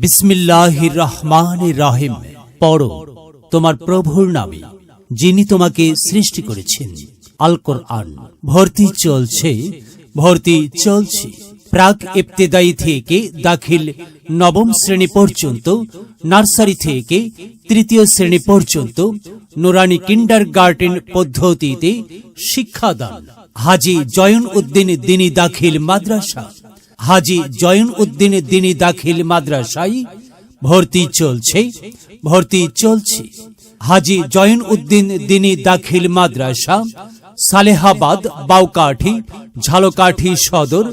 বিসমিল্লাহির রহমানির রহিম। পড়ো তোমার প্রভুর নামে যিনি তোমাকে সৃষ্টি করেছেন। আল কোরআন। ভর্তি চলছে প্রাক ইবতেদায়ী থেকে দাখিল নবম শ্রেণী পর্যন্ত, নার্সারি থেকে তৃতীয় শ্রেণী পর্যন্ত নুরানি কিন্ডারগার্টেন পদ্ধতিতে শিক্ষাদান। হাজী জয়ন উদ্দিন দ্বীনী দাখিল মাদ্রাসা। হাজী জয়ন উদ্দিন দ্বীনী দাখিল মাদ্রাসায় ভর্তি চলছে। হাজী জয়ন উদ্দিন দ্বীনী দাখিল মাদ্রাসা, সালেহাবাদ, বাউকাঠি, ঝালকাঠি সদর,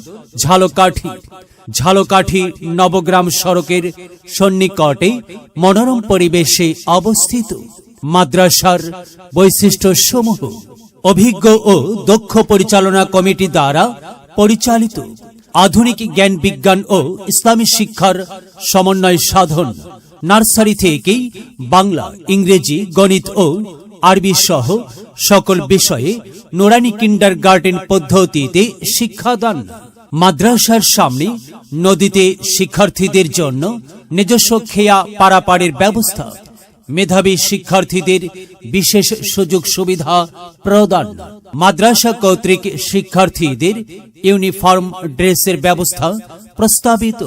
ঝালকাঠি নবগ্রাম সড়কের সন্নিকটে মনোরম পরিবেশে অবস্থিত। মাদ্রাসার বৈশিষ্ট্য সমূহ: অভিজ্ঞ ও দক্ষ পরিচালনা কমিটি দ্বারা পরিচালিত, আধুনিক জ্ঞান বিজ্ঞান ও ইসলামী শিক্ষার সমন্বয় সাধন। নার্সারি থেকেই বাংলা, ইংরেজি, গণিত ও আরবি সহ সকল বিষয়ে নুরানি কিন্ডারগার্টেন পদ্ধতিতে শিক্ষাদান। মাদ্রাসার সামনে নদীতে শিক্ষার্থীদের জন্য নিজস্ব খেয়া পারাপারের ব্যবস্থা। মেধাবী শিক্ষার্থীদের বিশেষ সুযোগ সুবিধা প্রদান। মাদ্রাসা কর্তৃক শিক্ষার্থীদের ইউনিফর্ম ড্রেসের ব্যবস্থা প্রস্তাবিত।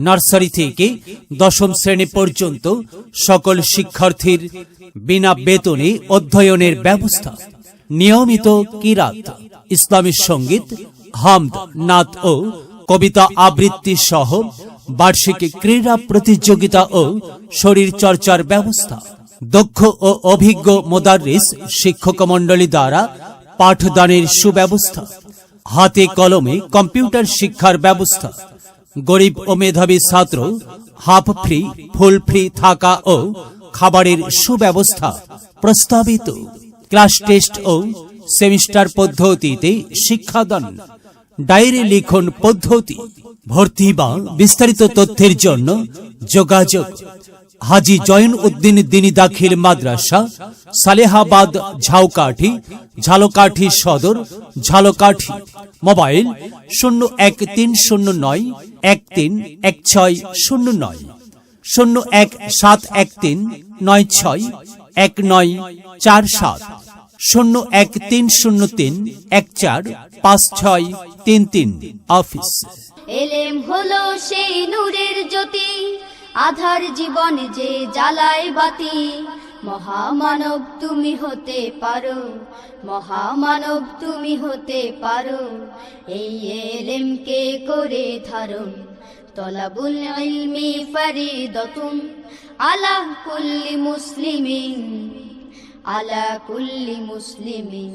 নার্সারি থেকে দশম শ্রেণী পর্যন্ত সকল শিক্ষার্থীর বিনা বেতনে অধ্যয়নের ব্যবস্থা। নিয়মিত কিরাত, ইসলামী সঙ্গীত, হামদ, নাত ও কবিতা আবৃত্তি সহ বার্ষিক ক্রীড়া প্রতিযোগিতা ও শরীর চর্চার ব্যবস্থা। দক্ষ ও অভিজ্ঞ মোদাররিস শিক্ষক মণ্ডলী দ্বারা পাঠদানের সুব্যবস্থা। হাতে কলমে কম্পিউটার শিক্ষার ব্যবস্থা। গরিব ও মেধাবী ছাত্র হাফ ফ্রি, ফুল ফ্রি থাকা ও খাবারের সুব্যবস্থা প্রস্তাবিত। ক্লাস টেস্ট ও সেমিস্টার পদ্ধতিতে শিক্ষাদান। ডায়েরি লিখন পদ্ধতি। ভর্তি বা বিস্তারিত তথ্যের জন্য যোগাযোগ: হাজী জয়ন উদ্দিন দ্বীনী দাখিল মাদ্রাসা, সালেহাবাদ, ঝালকাঠি সদর, ঝালকাঠি। মোবাইল 013091316090, 01713961947, 01303145633। অফিস। এলেম হলো সেই নূরের জ্যোতি, আধার জীবন যে জ্বালায় বাতি। মহামানব তুমি হতে পারো, মহামানব তুমি হতে পারো। এই এলেমকে করে ধারণ, তলাবুল ইলমি ফরিদাতুন আলা কুল্লি মুসলিমিন, আলা কুল্লি মুসলিমিন।